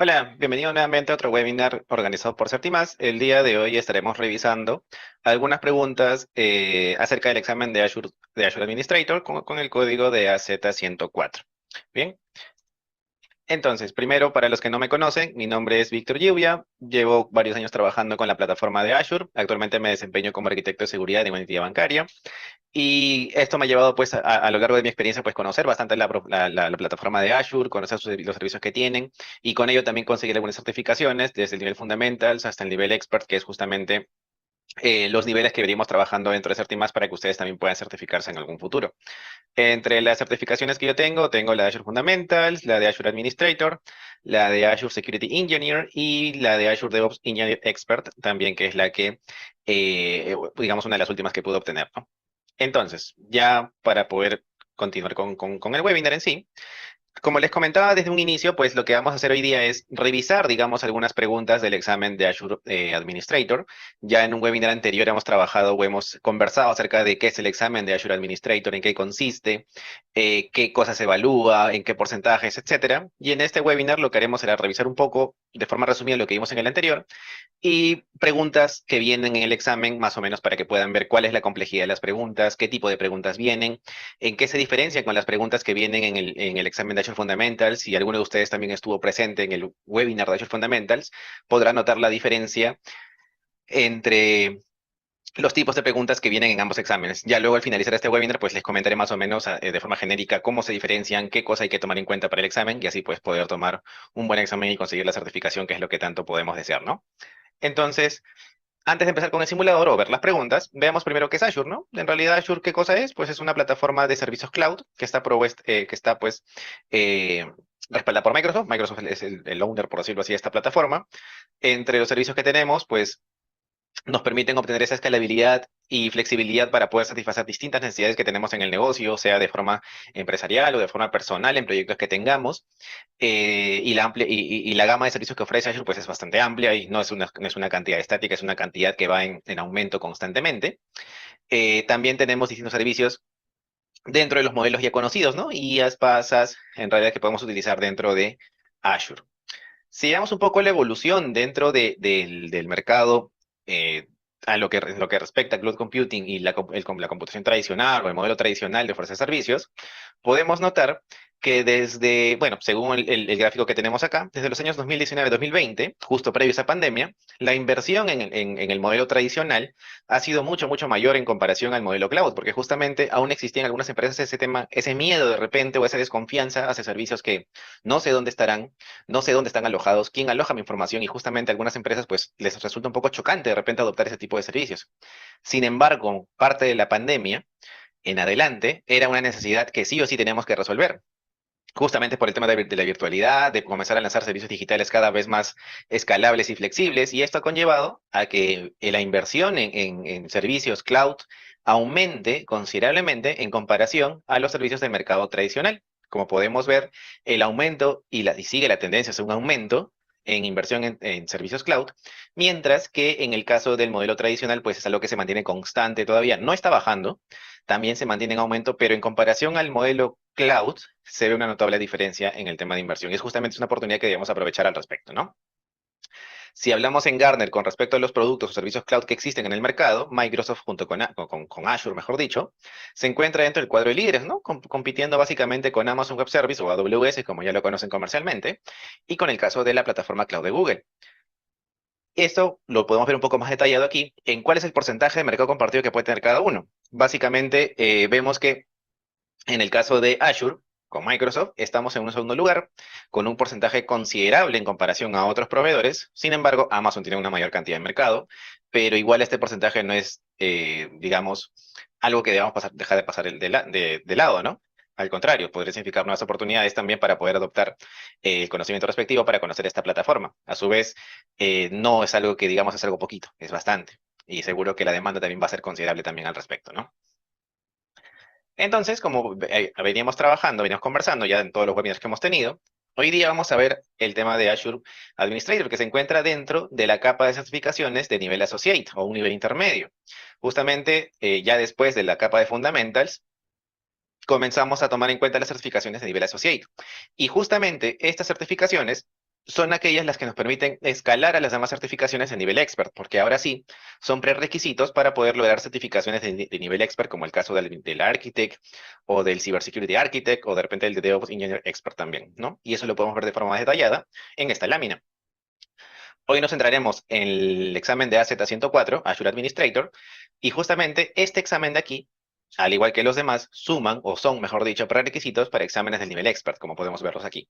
Hola, bienvenido nuevamente a otro webinar organizado por Certimas. El día de hoy estaremos revisando algunas preguntas acerca del examen de Azure Administrator con el código de AZ104. Bien, entonces, primero, para los que no me conocen, mi nombre es Víctor Lluvia. Llevo varios años trabajando con la plataforma de Azure. Actualmente me desempeño como arquitecto de seguridad de una entidad bancaria. Y esto me ha llevado, pues, a lo largo de mi experiencia, pues, conocer bastante la plataforma de Azure, conocer los servicios que tienen, y con ello también conseguir algunas certificaciones, desde el nivel Fundamentals hasta el nivel Expert, que es justamente los niveles que venimos trabajando dentro de Certimas para que ustedes también puedan certificarse en algún futuro. Entre las certificaciones que yo tengo la de Azure Fundamentals, la de Azure Administrator, la de Azure Security Engineer y la de Azure DevOps Engineer Expert, también, que es la que, digamos, una de las últimas que pude obtener, ¿no? Entonces, ya para poder continuar con el webinar en sí, como les comentaba desde un inicio, pues lo que vamos a hacer hoy día es revisar, digamos, algunas preguntas del examen de Azure Administrator. Ya en un webinar anterior hemos trabajado o hemos conversado acerca de qué es el examen de Azure Administrator, en qué consiste, qué cosas se evalúa, en qué porcentajes, etcétera. Y en este webinar lo que haremos será revisar un poco, de forma resumida, lo que vimos en el anterior y preguntas que vienen en el examen, más o menos para que puedan ver cuál es la complejidad de las preguntas, qué tipo de preguntas vienen, en qué se diferencian con las preguntas que vienen en el examen de Azure Fundamentals. Si alguno de ustedes también estuvo presente en el webinar de Azure Fundamentals, podrá notar la diferencia entre los tipos de preguntas que vienen en ambos exámenes. Ya luego al finalizar este webinar, pues les comentaré más o menos de forma genérica cómo se diferencian, qué cosa hay que tomar en cuenta para el examen y así pues poder tomar un buen examen y conseguir la certificación, que es lo que tanto podemos desear, ¿no? Entonces, antes de empezar con el simulador o ver las preguntas, veamos primero qué es Azure, ¿no? En realidad, Azure, ¿qué cosa es? Pues es una plataforma de servicios cloud que está pues, eh, respaldada por Microsoft. Microsoft es el owner, por decirlo así, de esta plataforma. Entre los servicios que tenemos, pues nos permiten obtener esa escalabilidad y flexibilidad para poder satisfacer distintas necesidades que tenemos en el negocio, sea de forma empresarial o de forma personal en proyectos que tengamos. Y la gama de servicios que ofrece Azure pues es bastante amplia y no es una cantidad estática, es una cantidad que va en aumento constantemente. También tenemos distintos servicios dentro de los modelos ya conocidos, ¿no? Y IaaS, PaaS, en realidad, que podemos utilizar dentro de Azure. Si veamos un poco la evolución dentro del mercado, eh, a lo que respecta a cloud computing y la computación tradicional o el modelo tradicional de fuerza de servicios, podemos notar que desde, bueno, según el gráfico que tenemos acá, desde los años 2019-2020, justo previo a esa pandemia, la inversión en el modelo tradicional ha sido mucho, mucho mayor en comparación al modelo cloud, porque justamente aún existía en algunas empresas ese tema, ese miedo de repente o esa desconfianza hacia servicios que no sé dónde estarán, no sé dónde están alojados, quién aloja mi información, y justamente a algunas empresas pues les resulta un poco chocante de repente adoptar ese tipo de servicios. Sin embargo, parte de la pandemia en adelante era una necesidad que sí o sí teníamos que resolver. Justamente por el tema de la virtualidad, de comenzar a lanzar servicios digitales cada vez más escalables y flexibles, y esto ha conllevado a que la inversión en servicios cloud aumente considerablemente en comparación a los servicios del mercado tradicional. Como podemos ver, el aumento y sigue la tendencia es un aumento en inversión en servicios cloud, mientras que en el caso del modelo tradicional, pues es algo que se mantiene constante todavía. No está bajando, también se mantiene en aumento, pero en comparación al modelo cloud, se ve una notable diferencia en el tema de inversión. Y es justamente una oportunidad que debemos aprovechar al respecto, ¿no? Si hablamos en Gartner con respecto a los productos o servicios cloud que existen en el mercado, Microsoft junto con Azure, mejor dicho, se encuentra dentro del cuadro de líderes, ¿no? Compitiendo básicamente con Amazon Web Service o AWS, como ya lo conocen comercialmente, y con el caso de la plataforma cloud de Google. Esto lo podemos ver un poco más detallado aquí en cuál es el porcentaje de mercado compartido que puede tener cada uno. Básicamente, vemos que en el caso de Azure, con Microsoft, estamos en un segundo lugar, con un porcentaje considerable en comparación a otros proveedores. Sin embargo, Amazon tiene una mayor cantidad de mercado, pero igual este porcentaje no es, digamos, algo que debamos dejar de pasar de lado, ¿no? Al contrario, podría significar nuevas oportunidades también para poder adoptar el conocimiento respectivo para conocer esta plataforma. A su vez, no es algo que, digamos, es algo poquito, es bastante. Y seguro que la demanda también va a ser considerable también al respecto, ¿no? Entonces, como veníamos trabajando, veníamos conversando ya en todos los webinars que hemos tenido, hoy día vamos a ver el tema de Azure Administrator, que se encuentra dentro de la capa de certificaciones de nivel Associate o un nivel intermedio. Justamente, ya después de la capa de Fundamentals, comenzamos a tomar en cuenta las certificaciones de nivel Associate. Y justamente estas certificaciones son aquellas las que nos permiten escalar a las demás certificaciones de nivel expert, porque ahora sí son prerequisitos para poder lograr certificaciones de nivel expert, como el caso del Architect o del Cybersecurity Architect o de repente del de DevOps Engineer Expert también, ¿no? Y eso lo podemos ver de forma más detallada en esta lámina. Hoy nos centraremos en el examen de AZ-104, Azure Administrator, y justamente este examen de aquí, al igual que los demás, suman o son, mejor dicho, prerequisitos para exámenes del nivel expert, como podemos verlos aquí.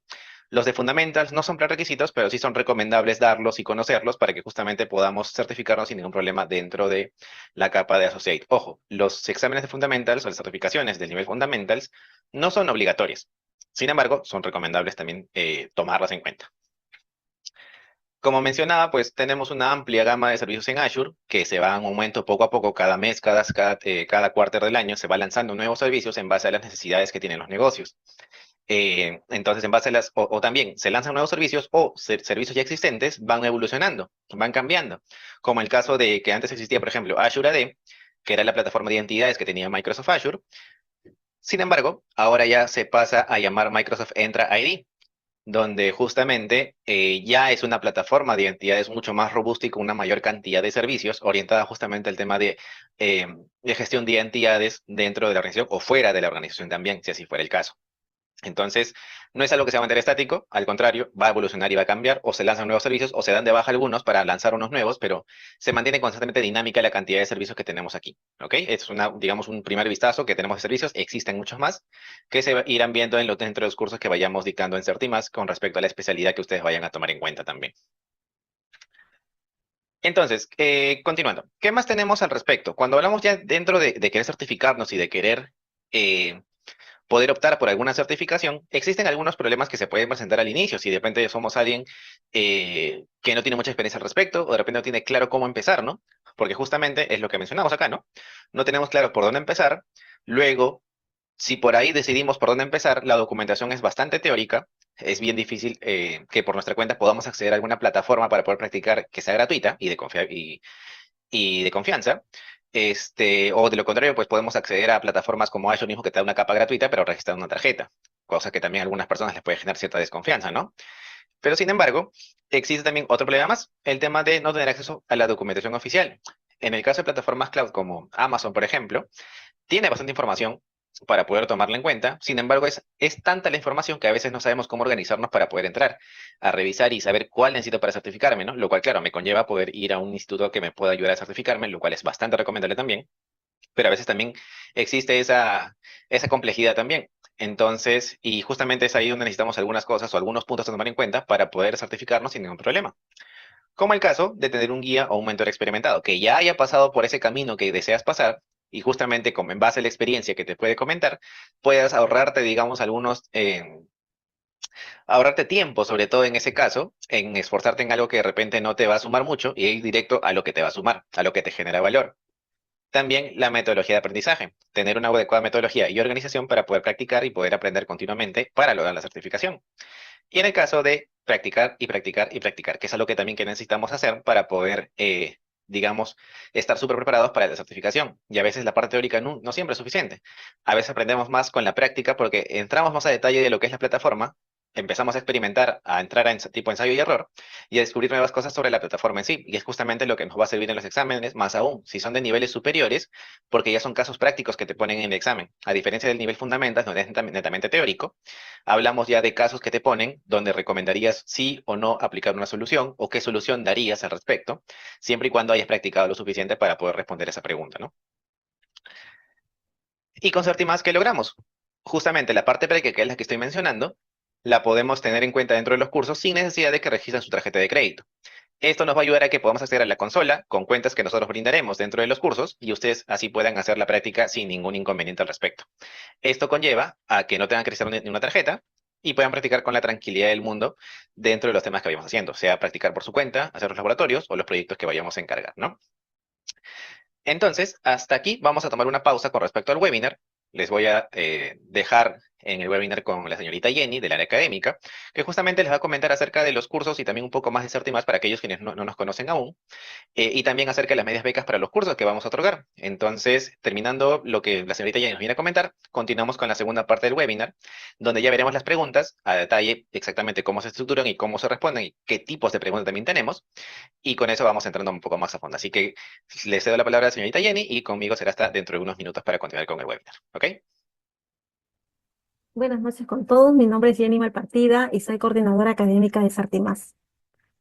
Los de Fundamentals no son prerequisitos, pero sí son recomendables darlos y conocerlos para que justamente podamos certificarnos sin ningún problema dentro de la capa de Associate. Ojo, los exámenes de Fundamentals o las certificaciones del nivel Fundamentals no son obligatorias. Sin embargo, son recomendables también tomarlas en cuenta. Como mencionaba, pues tenemos una amplia gama de servicios en Azure que se va en aumento poco a poco, cada mes, cada cuarter del año, se va lanzando nuevos servicios en base a las necesidades que tienen los negocios. Entonces, en base a o también se lanzan nuevos servicios o servicios ya existentes van evolucionando, van cambiando. Como el caso de que antes existía, por ejemplo, Azure AD, que era la plataforma de identidades que tenía Microsoft Azure. Sin embargo, ahora ya se pasa a llamar Microsoft Entra ID, donde justamente ya es una plataforma de identidades mucho más robusta y con una mayor cantidad de servicios, orientada justamente al tema eh, de gestión de identidades dentro de la organización o fuera de la organización también, si así fuera el caso. Entonces, no es algo que se va a mantener estático, al contrario, va a evolucionar y va a cambiar, o se lanzan nuevos servicios, o se dan de baja algunos para lanzar unos nuevos, pero se mantiene constantemente dinámica la cantidad de servicios que tenemos aquí, ¿ok? Es digamos, un primer vistazo que tenemos de servicios, existen muchos más, que irán viendo dentro de los cursos que vayamos dictando en Certimas con respecto a la especialidad que ustedes vayan a tomar en cuenta también. Entonces, continuando, ¿qué más tenemos al respecto? Cuando hablamos ya dentro de querer certificarnos y de querer eh, poder optar por alguna certificación, existen algunos problemas que se pueden presentar al inicio, si de repente somos alguien que no tiene mucha experiencia al respecto, o de repente no tiene claro cómo empezar, ¿no? Porque justamente es lo que mencionamos acá, ¿no? No tenemos claro por dónde empezar, luego, si por ahí decidimos por dónde empezar, la documentación es bastante teórica, es bien difícil que por nuestra cuenta podamos acceder a alguna plataforma para poder practicar que sea gratuita y de confianza. O de lo contrario, pues podemos acceder a plataformas como Azure mismo que te da una capa gratuita, pero registrando una tarjeta, cosa que también a algunas personas les puede generar cierta desconfianza, ¿no? Pero sin embargo, existe también otro problema más, el tema de no tener acceso a la documentación oficial. En el caso de plataformas cloud como Amazon, por ejemplo, tiene bastante información para poder tomarla en cuenta. Sin embargo, es tanta la información que a veces no sabemos cómo organizarnos para poder entrar a revisar y saber cuál necesito para certificarme, ¿no? Lo cual, claro, me conlleva poder ir a un instituto que me pueda ayudar a certificarme, lo cual es bastante recomendable también. Pero a veces también existe esa complejidad también. Entonces, y justamente es ahí donde necesitamos algunas cosas o algunos puntos a tomar en cuenta para poder certificarnos sin ningún problema. Como el caso de tener un guía o un mentor experimentado, que ya haya pasado por ese camino que deseas pasar y justamente como en base a la experiencia que te puede comentar, puedas ahorrarte, digamos, ahorrarte tiempo, sobre todo en ese caso, en esforzarte en algo que de repente no te va a sumar mucho y ir directo a lo que te va a sumar, a lo que te genera valor. También la metodología de aprendizaje, tener una adecuada metodología y organización para poder practicar y poder aprender continuamente para lograr la certificación. Y en el caso de practicar y practicar y practicar, que es algo que también que necesitamos hacer para poder, digamos, estar súper preparados para la certificación. Y a veces la parte teórica no siempre es suficiente. A veces aprendemos más con la práctica porque entramos más a detalle de lo que es la plataforma, empezamos a experimentar, a entrar en tipo ensayo y error y a descubrir nuevas cosas sobre la plataforma en sí. Y es justamente lo que nos va a servir en los exámenes, más aún, si son de niveles superiores, porque ya son casos prácticos que te ponen en el examen. A diferencia del nivel fundamental, donde es netamente teórico, hablamos ya de casos que te ponen donde recomendarías sí o no aplicar una solución o qué solución darías al respecto, siempre y cuando hayas practicado lo suficiente para poder responder esa pregunta, ¿no? Y con Certimas, ¿qué logramos? Justamente la parte práctica, que es la que estoy mencionando, la podemos tener en cuenta dentro de los cursos sin necesidad de que registren su tarjeta de crédito. Esto nos va a ayudar a que podamos acceder a la consola con cuentas que nosotros brindaremos dentro de los cursos y ustedes así puedan hacer la práctica sin ningún inconveniente al respecto. Esto conlleva a que no tengan que registrar ni una tarjeta y puedan practicar con la tranquilidad del mundo dentro de los temas que vayamos haciendo, sea practicar por su cuenta, hacer los laboratorios o los proyectos que vayamos a encargar, ¿no? Entonces, hasta aquí vamos a tomar una pausa con respecto al webinar. Les voy a dejar en el webinar con la señorita Jenny del área académica, que justamente les va a comentar acerca de los cursos y también un poco más de Certimas para aquellos quienes no nos conocen aún, y también acerca de las medias becas para los cursos que vamos a otorgar. Entonces, terminando lo que la señorita Jenny nos viene a comentar, continuamos con la segunda parte del webinar, donde ya veremos las preguntas a detalle, exactamente cómo se estructuran y cómo se responden y qué tipos de preguntas también tenemos, y con eso vamos entrando un poco más a fondo. Así que le cedo la palabra a la señorita Jenny y conmigo será hasta dentro de unos minutos para continuar con el webinar. ¿Ok? Buenas noches con todos. Mi nombre es Jenny Malpartida y soy coordinadora académica de Sartimás.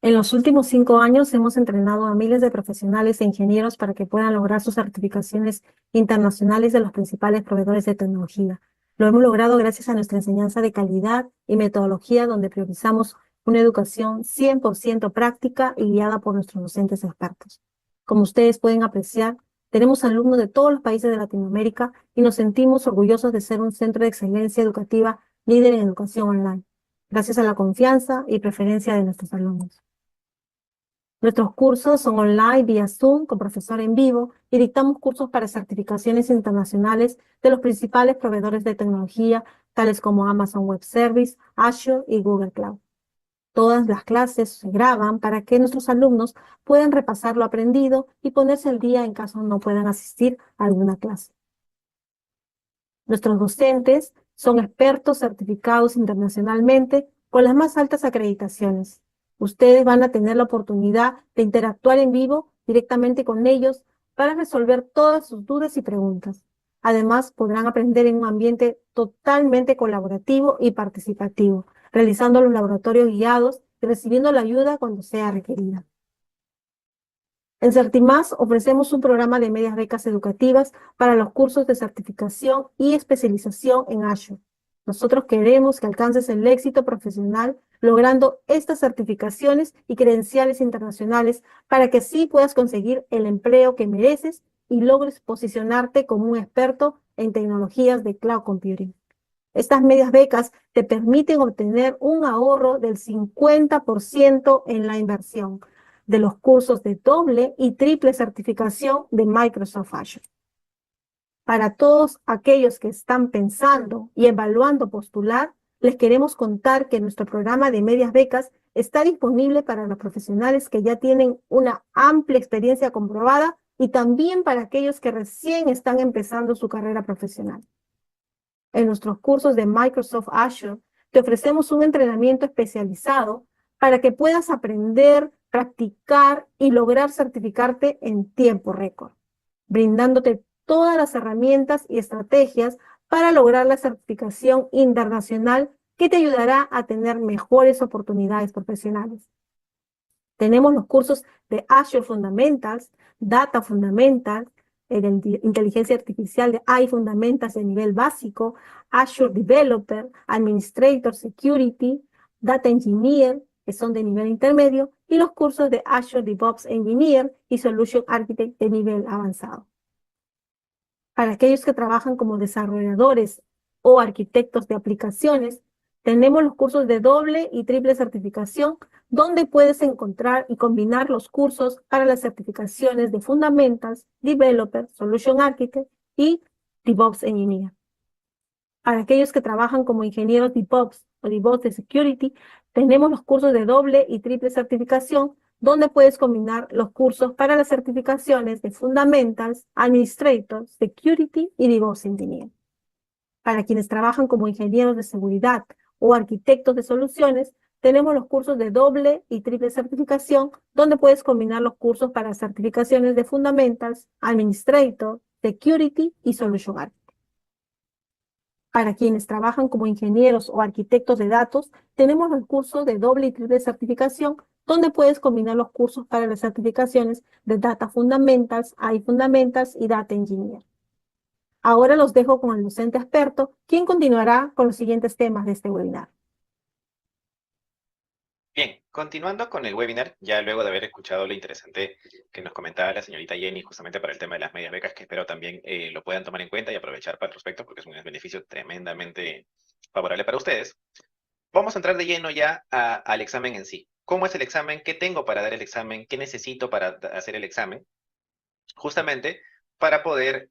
En los últimos 5 años hemos entrenado a miles de profesionales e ingenieros para que puedan lograr sus certificaciones internacionales de los principales proveedores de tecnología. Lo hemos logrado gracias a nuestra enseñanza de calidad y metodología, donde priorizamos una educación 100% práctica y guiada por nuestros docentes expertos. Como ustedes pueden apreciar, tenemos alumnos de todos los países de Latinoamérica y nos sentimos orgullosos de ser un centro de excelencia educativa líder en educación online, gracias a la confianza y preferencia de nuestros alumnos. Nuestros cursos son online vía Zoom con profesor en vivo y dictamos cursos para certificaciones internacionales de los principales proveedores de tecnología, tales como Amazon Web Service, Azure y Google Cloud. Todas las clases se graban para que nuestros alumnos puedan repasar lo aprendido y ponerse al día en caso no puedan asistir a alguna clase. Nuestros docentes son expertos certificados internacionalmente con las más altas acreditaciones. Ustedes van a tener la oportunidad de interactuar en vivo directamente con ellos para resolver todas sus dudas y preguntas. Además, podrán aprender en un ambiente totalmente colaborativo y participativo, realizando los laboratorios guiados y recibiendo la ayuda cuando sea requerida. En Certimás ofrecemos un programa de medias becas educativas para los cursos de certificación y especialización en Azure. Nosotros queremos que alcances el éxito profesional logrando estas certificaciones y credenciales internacionales para que así puedas conseguir el empleo que mereces y logres posicionarte como un experto en tecnologías de cloud computing. Estas medias becas te permiten obtener un ahorro del 50% en la inversión de los cursos de doble y triple certificación de Microsoft Azure. Para todos aquellos que están pensando y evaluando postular, les queremos contar que nuestro programa de medias becas está disponible para los profesionales que ya tienen una amplia experiencia comprobada y también para aquellos que recién están empezando su carrera profesional. En nuestros cursos de Microsoft Azure, te ofrecemos un entrenamiento especializado para que puedas aprender, practicar y lograr certificarte en tiempo récord, brindándote todas las herramientas y estrategias para lograr la certificación internacional que te ayudará a tener mejores oportunidades profesionales. Tenemos los cursos de Azure Fundamentals, Data Fundamentals, de inteligencia artificial de AI Fundamentals de nivel básico, Azure Developer, Administrator Security, Data Engineer, que son de nivel intermedio, y los cursos de Azure DevOps Engineer y Solution Architect de nivel avanzado. Para aquellos que trabajan como desarrolladores o arquitectos de aplicaciones, tenemos los cursos de doble y triple certificación, donde puedes encontrar y combinar los cursos para las certificaciones de Fundamentals, Developer, Solution Architect y DevOps Engineer. Para aquellos que trabajan como ingenieros DevOps o DevOps de Security, tenemos los cursos de doble y triple certificación, donde puedes combinar los cursos para las certificaciones de Fundamentals, Administrator, Security y DevOps Engineer. Para quienes trabajan como ingenieros de seguridad o arquitectos de soluciones, tenemos los cursos de doble y triple certificación, donde puedes combinar los cursos para certificaciones de Fundamentals, Administrator, Security y Solution Architect. Para quienes trabajan como ingenieros o arquitectos de datos, tenemos los cursos de doble y triple certificación, donde puedes combinar los cursos para las certificaciones de Data Fundamentals, AI Fundamentals y Data Engineer. Ahora los dejo con el docente experto, quien continuará con los siguientes temas de este webinar. Bien, continuando con el webinar, ya luego de haber escuchado lo interesante que nos comentaba la señorita Jenny justamente para el tema de las medias becas, que espero también lo puedan tomar en cuenta y aprovechar para el respecto, porque es un beneficio tremendamente favorable para ustedes. Vamos a entrar de lleno ya al examen en sí. ¿Cómo es el examen? ¿Qué tengo para dar el examen? ¿Qué necesito para hacer el examen? Justamente para poder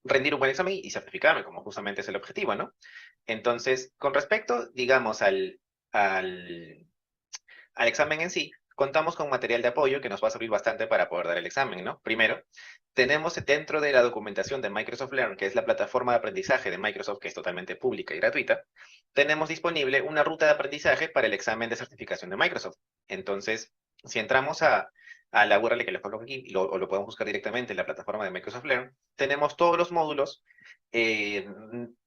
rendir un buen examen y certificarme, como justamente es el objetivo, ¿no? Entonces, con respecto, digamos, al, al examen en sí, contamos con material de apoyo que nos va a servir bastante para poder dar el examen, ¿no? Primero, tenemos dentro de la documentación de Microsoft Learn, que es la plataforma de aprendizaje de Microsoft, que es totalmente pública y gratuita, tenemos disponible una ruta de aprendizaje para el examen de certificación de Microsoft. Entonces, si entramos a la URL que les coloco aquí, o lo podemos buscar directamente en la plataforma de Microsoft Learn, tenemos todos los módulos eh,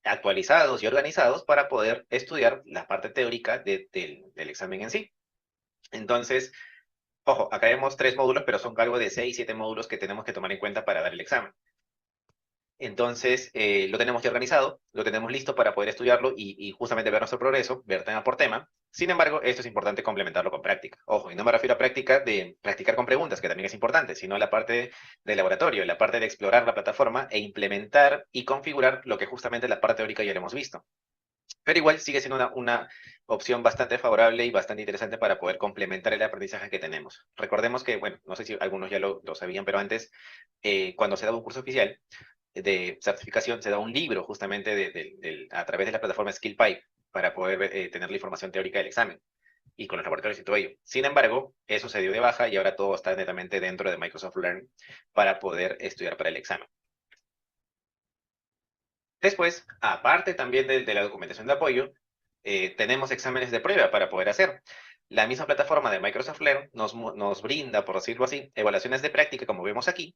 actualizados y organizados para poder estudiar la parte teórica del examen en sí. Entonces, ojo, acá vemos 3 módulos, pero son algo de 6, 7 módulos que tenemos que tomar en cuenta para dar el examen. Entonces, lo tenemos ya organizado, lo tenemos listo para poder estudiarlo y justamente ver nuestro progreso, ver tema por tema. Sin embargo, esto es importante complementarlo con práctica. Ojo, y no me refiero a práctica de practicar con preguntas, que también es importante, sino la parte de laboratorio, la parte de explorar la plataforma e implementar y configurar lo que justamente la parte teórica ya lo hemos visto. Pero igual sigue siendo una opción bastante favorable y bastante interesante para poder complementar el aprendizaje que tenemos. Recordemos que, bueno, no sé si algunos ya lo sabían, pero antes, cuando se daba un curso oficial de certificación, se da un libro justamente a través de la plataforma SkillPipe para poder tener la información teórica del examen y con los laboratorios y todo ello. Sin embargo, eso se dio de baja y ahora todo está netamente dentro de Microsoft Learn para poder estudiar para el examen. Después, aparte también de la documentación de apoyo, tenemos exámenes de prueba para poder hacer. La misma plataforma de Microsoft Learn nos brinda, por decirlo así, evaluaciones de práctica, como vemos aquí,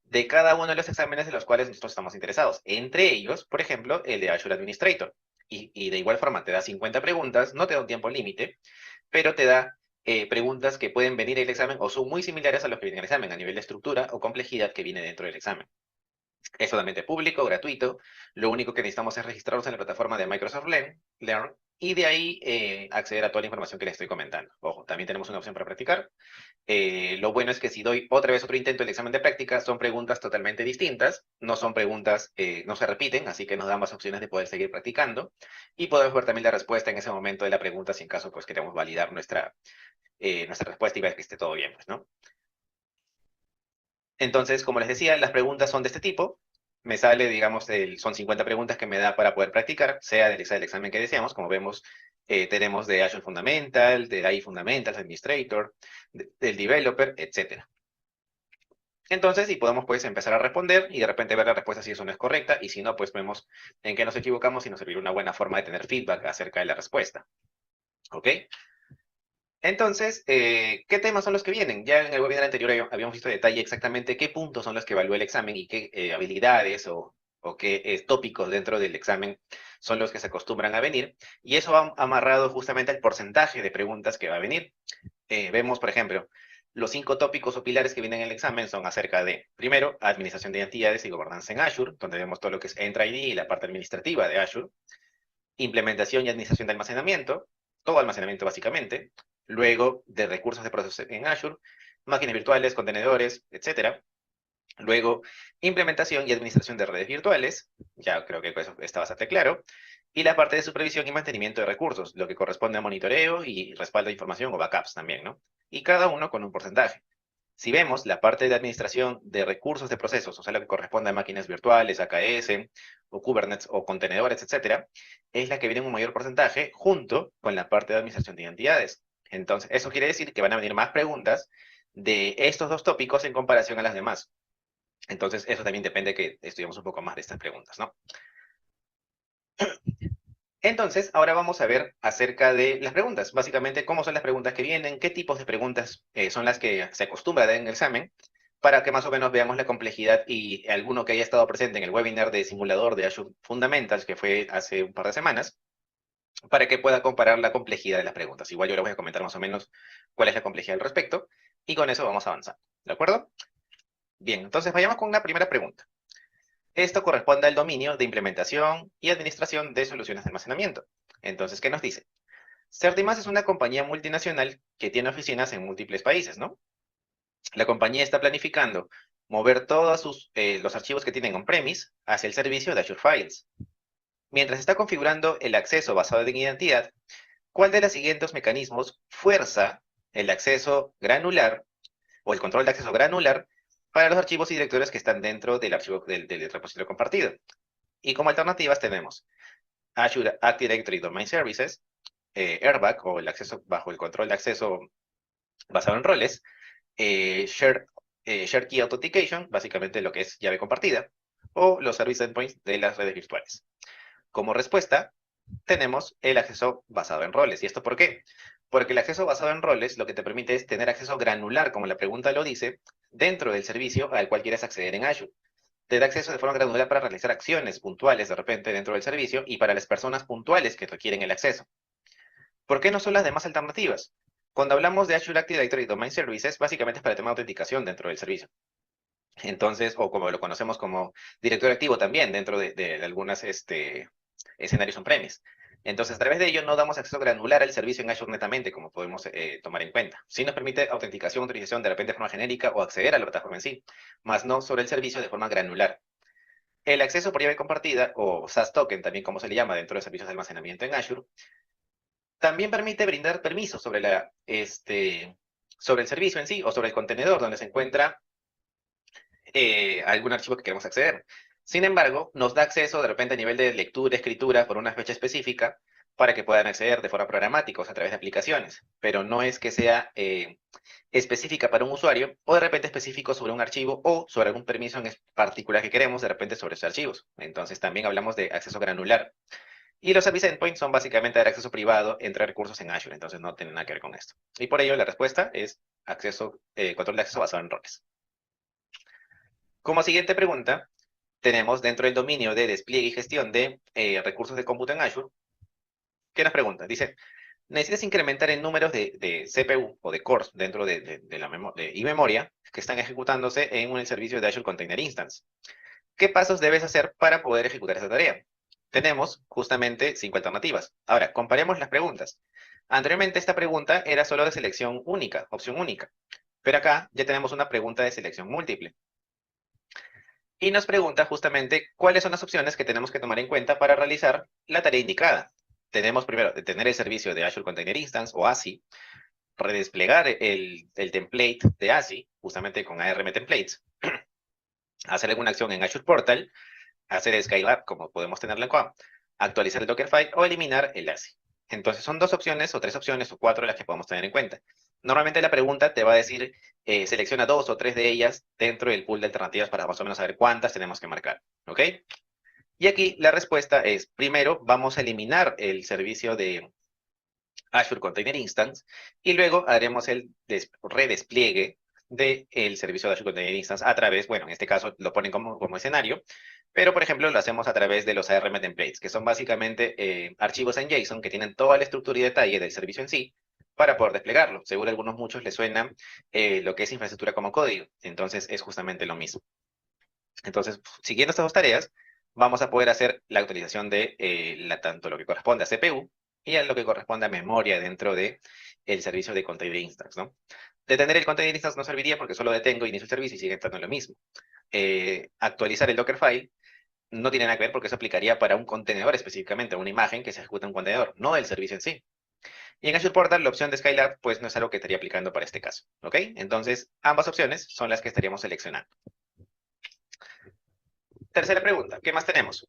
de cada uno de los exámenes de los cuales nosotros estamos interesados. Entre ellos, por ejemplo, el de Azure Administrator. Y de igual forma te da 50 preguntas, no te da un tiempo límite, pero te da preguntas que pueden venir en el examen o son muy similares a los que vienen en el examen, a nivel de estructura o complejidad que viene dentro del examen. Es totalmente público, gratuito. Lo único que necesitamos es registrarnos en la plataforma de Microsoft Learn y de ahí acceder a toda la información que les estoy comentando. Ojo, también tenemos una opción para practicar. Lo bueno es que si doy otra vez otro intento del examen de práctica, son preguntas totalmente distintas, no son preguntas, no se repiten, así que nos dan más opciones de poder seguir practicando y podemos ver también la respuesta en ese momento de la pregunta si en caso pues queremos validar nuestra respuesta y ver que esté todo bien, pues, ¿no? Entonces, como les decía, las preguntas son de este tipo. Me sale, digamos, son 50 preguntas que me da para poder practicar, sea del examen que deseamos. Como vemos, tenemos de Azure Fundamental, de AI Fundamentals, Administrator, del Developer, etc. Entonces, si podemos pues empezar a responder y de repente ver la respuesta si eso no es correcta y si no, pues vemos en qué nos equivocamos y nos servirá una buena forma de tener feedback acerca de la respuesta. ¿Ok? Entonces, ¿qué temas son los que vienen? Ya en el webinar anterior habíamos visto en detalle exactamente qué puntos son los que evalúa el examen y qué habilidades o qué tópicos dentro del examen son los que se acostumbran a venir. Y eso va amarrado justamente al porcentaje de preguntas que va a venir. Vemos, por ejemplo, los 5 tópicos o pilares que vienen en el examen son acerca de, primero, administración de identidades y gobernanza en Azure, donde vemos todo lo que es Entra ID y la parte administrativa de Azure. Implementación y administración de almacenamiento, todo almacenamiento básicamente. Luego, de recursos de procesos en Azure, máquinas virtuales, contenedores, etc. Luego, implementación y administración de redes virtuales, ya creo que eso está bastante claro. Y la parte de supervisión y mantenimiento de recursos, lo que corresponde a monitoreo y respaldo de información o backups también, ¿no? Y cada uno con un porcentaje. Si vemos la parte de administración de recursos de procesos, o sea, lo que corresponde a máquinas virtuales, AKS, o Kubernetes, o contenedores, etcétera, es la que viene en un mayor porcentaje junto con la parte de administración de identidades. Entonces, eso quiere decir que van a venir más preguntas de estos 2 tópicos en comparación a las demás. Entonces, eso también depende que estudiemos un poco más de estas preguntas, ¿no? Entonces, ahora vamos a ver acerca de las preguntas. Básicamente, cómo son las preguntas que vienen, qué tipos de preguntas son las que se acostumbra a dar en el examen, para que más o menos veamos la complejidad y alguno que haya estado presente en el webinar de simulador de Azure Fundamentals, que fue hace un par de semanas, para que pueda comparar la complejidad de las preguntas. Igual yo les voy a comentar más o menos cuál es la complejidad al respecto, y con eso vamos a avanzar. ¿De acuerdo? Bien, entonces vayamos con una primera pregunta. Esto corresponde al dominio de implementación y administración de soluciones de almacenamiento. Entonces, ¿qué nos dice? Certimas es una compañía multinacional que tiene oficinas en múltiples países, ¿no? La compañía está planificando mover todos los archivos que tienen on-premise hacia el servicio de Azure Files. Mientras está configurando el acceso basado en identidad, ¿cuál de los siguientes mecanismos fuerza el acceso granular o el control de acceso granular para los archivos y directorios que están dentro del archivo del repositorio compartido. Y como alternativas tenemos Azure Active Directory Domain Services, Airbag, o el acceso bajo el control de acceso basado en roles, Shared Key Authentication, básicamente lo que es llave compartida, o los Service Endpoints de las redes virtuales. Como respuesta, tenemos el acceso basado en roles. ¿Y esto por qué? Porque el acceso basado en roles lo que te permite es tener acceso granular, como la pregunta lo dice, dentro del servicio al cual quieres acceder en Azure. Te da acceso de forma granular para realizar acciones puntuales de repente dentro del servicio y para las personas puntuales que requieren el acceso. ¿Por qué no son las demás alternativas? Cuando hablamos de Azure Active Directory Domain Services, básicamente es para el tema de autenticación dentro del servicio. Entonces, o como lo conocemos como directorio activo también dentro de algunos escenarios on-premise. Entonces, a través de ello no damos acceso granular al servicio en Azure netamente, como podemos tomar en cuenta. Sí nos permite autenticación, autorización de repente de forma genérica o acceder a la plataforma en sí, más no sobre el servicio de forma granular. El acceso por llave compartida, o SaaS token, también como se le llama dentro de servicios de almacenamiento en Azure, también permite brindar permisos sobre el servicio en sí o sobre el contenedor donde se encuentra algún archivo que queremos acceder. Sin embargo, nos da acceso de repente a nivel de lectura, escritura por una fecha específica para que puedan acceder de forma programática, o sea, a través de aplicaciones, pero no es que sea específica para un usuario o de repente específico sobre un archivo o sobre algún permiso en particular que queremos de repente sobre esos archivos. Entonces también hablamos de acceso granular. Y los Service Endpoints son básicamente dar acceso privado entre recursos en Azure, entonces no tienen nada que ver con esto. Y por ello la respuesta es control de acceso basado en roles. Como siguiente pregunta, tenemos dentro del dominio de despliegue y gestión de recursos de cómputo en Azure, ¿qué nos pregunta? Dice, necesitas incrementar el número de CPU o de cores dentro y memoria que están ejecutándose en un servicio de Azure Container Instance. ¿Qué pasos debes hacer para poder ejecutar esa tarea? Tenemos justamente 5 alternativas. Ahora, comparemos las preguntas. Anteriormente esta pregunta era solo de selección única, opción única. Pero acá ya tenemos una pregunta de selección múltiple. Y nos pregunta justamente cuáles son las opciones que tenemos que tomar en cuenta para realizar la tarea indicada. Tenemos primero de tener el servicio de Azure Container Instance o ASI, redesplegar el template de ASI, justamente con ARM Templates, hacer alguna acción en Azure Portal, hacer Skylab, como podemos tenerlo en QAM, actualizar el Dockerfile o eliminar el ASI. Entonces son 2 opciones, o 3 opciones, o 4 las que podemos tener en cuenta. Normalmente la pregunta te va a decir, selecciona 2 o 3 de ellas dentro del pool de alternativas para más o menos saber cuántas tenemos que marcar, ¿ok? Y aquí la respuesta es, primero vamos a eliminar el servicio de Azure Container Instance y luego haremos el redespliegue del servicio de Azure Container Instance a través, bueno, en este caso lo ponen como escenario, pero por ejemplo lo hacemos a través de los ARM templates, que son básicamente archivos en JSON que tienen toda la estructura y detalle del servicio en sí para poder desplegarlo. Seguro a algunos muchos les suena lo que es infraestructura como código, entonces es justamente lo mismo. Entonces, siguiendo estas 2 tareas, vamos a poder hacer la actualización de tanto lo que corresponde a CPU y a lo que corresponde a memoria dentro del servicio de Container Instance, ¿no? Detener el Container Instance no serviría porque solo detengo, inicio el servicio y sigue estando en lo mismo. Actualizar el Dockerfile no tiene nada que ver porque eso aplicaría para un contenedor específicamente, una imagen que se ejecuta en un contenedor, no del servicio en sí. Y en Azure Portal la opción de Skylab pues no es algo que estaría aplicando para este caso, ¿ok? Entonces ambas opciones son las que estaríamos seleccionando. Tercera pregunta, ¿qué más tenemos?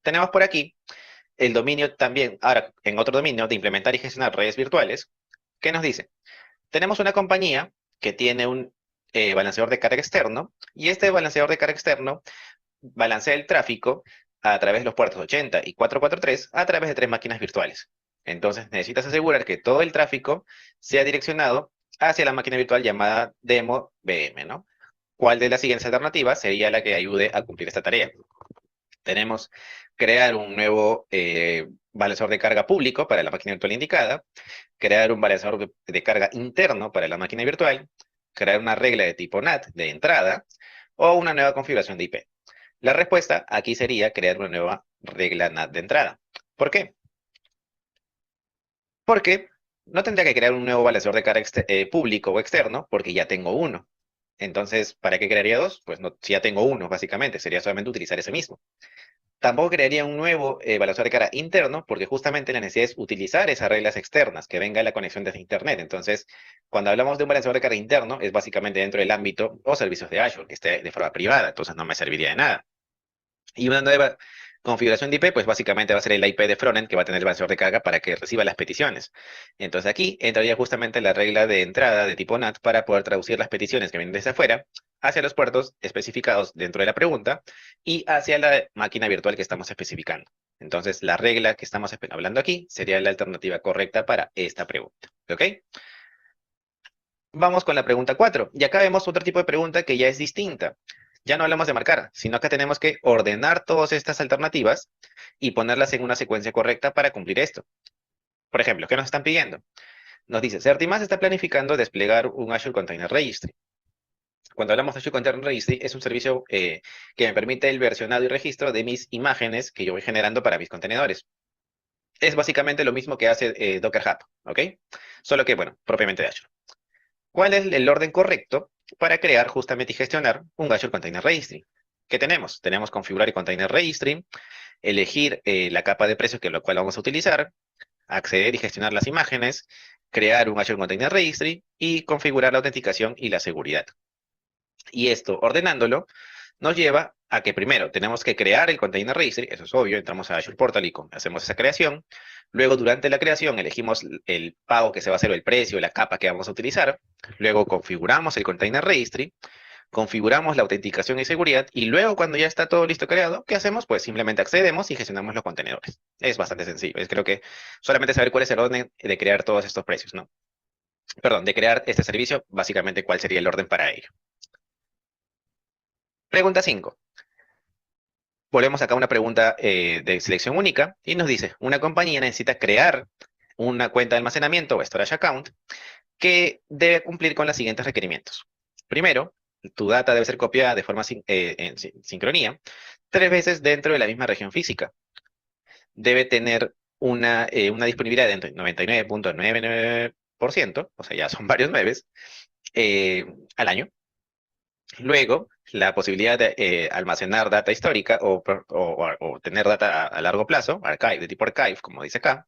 Tenemos por aquí el dominio también, ahora en otro dominio de implementar y gestionar redes virtuales, ¿qué nos dice? Tenemos una compañía que tiene un balanceador de carga externo y este balanceador de carga externo balancea el tráfico a través de los puertos 80 y 443 a través de 3 máquinas virtuales. Entonces necesitas asegurar que todo el tráfico sea direccionado hacia la máquina virtual llamada demo VM, ¿no? ¿Cuál de las siguientes alternativas sería la que ayude a cumplir esta tarea? Tenemos crear un nuevo balanceador de carga público para la máquina virtual indicada, crear un balanceador de carga interno para la máquina virtual, crear una regla de tipo NAT de entrada o una nueva configuración de IP. La respuesta aquí sería crear una nueva regla NAT de entrada. ¿Por qué? Porque no tendría que crear un nuevo balanceador de carga público o externo porque ya tengo uno. Entonces, ¿para qué crearía 2? Pues no, si ya tengo uno, básicamente, sería solamente utilizar ese mismo. Tampoco crearía un nuevo evaluador de carga interno, porque justamente la necesidad es utilizar esas reglas externas, que venga la conexión desde Internet. Entonces, cuando hablamos de un balanceador de carga interno, es básicamente dentro del ámbito o servicios de Azure, que esté de forma privada, entonces no me serviría de nada. Y una nueva configuración de IP, pues básicamente va a ser el IP de frontend que va a tener el balanceador de carga para que reciba las peticiones. Entonces aquí entraría justamente la regla de entrada de tipo NAT para poder traducir las peticiones que vienen desde afuera hacia los puertos especificados dentro de la pregunta y hacia la máquina virtual que estamos especificando. Entonces la regla que estamos hablando aquí sería la alternativa correcta para esta pregunta. ¿Ok? Vamos con la pregunta 4. Y acá vemos otro tipo de pregunta que ya es distinta. Ya no hablamos de marcar, sino que tenemos que ordenar todas estas alternativas y ponerlas en una secuencia correcta para cumplir esto. Por ejemplo, ¿qué nos están pidiendo? Nos dice, Certimas está planificando desplegar un Azure Container Registry. Cuando hablamos de Azure Container Registry, es un servicio que me permite el versionado y registro de mis imágenes que yo voy generando para mis contenedores. Es básicamente lo mismo que hace Docker Hub, ¿ok? Solo que, bueno, propiamente de Azure. ¿Cuál es el orden correcto para crear justamente y gestionar un Azure Container Registry? ¿Qué tenemos? Tenemos configurar el Container Registry, elegir la capa de precios que lo cual vamos a utilizar, acceder y gestionar las imágenes, crear un Azure Container Registry y configurar la autenticación y la seguridad. Y esto, ordenándolo, nos lleva a que primero tenemos que crear el Container Registry, eso es obvio, entramos a Azure Portal y hacemos esa creación. Luego, durante la creación, elegimos el pago que se va a hacer o el precio, la capa que vamos a utilizar. Luego, configuramos el Container Registry, configuramos la autenticación y seguridad, y luego, cuando ya está todo listo creado, ¿qué hacemos? Pues simplemente accedemos y gestionamos los contenedores. Es bastante sencillo. Creo que solamente saber cuál es el orden de crear todos estos precios, ¿no? Perdón, de crear este servicio, básicamente cuál sería el orden para ello. Pregunta 5. Volvemos acá a una pregunta de selección única y nos dice, una compañía necesita crear una cuenta de almacenamiento o storage account que debe cumplir con los siguientes requerimientos. Primero, tu data debe ser copiada de forma en sincronía 3 veces dentro de la misma región física. Debe tener una disponibilidad de 99.99%, o sea, ya son varios nueves, al año. Luego, la posibilidad de almacenar data histórica o tener data a largo plazo, archive, de tipo archive, como dice acá.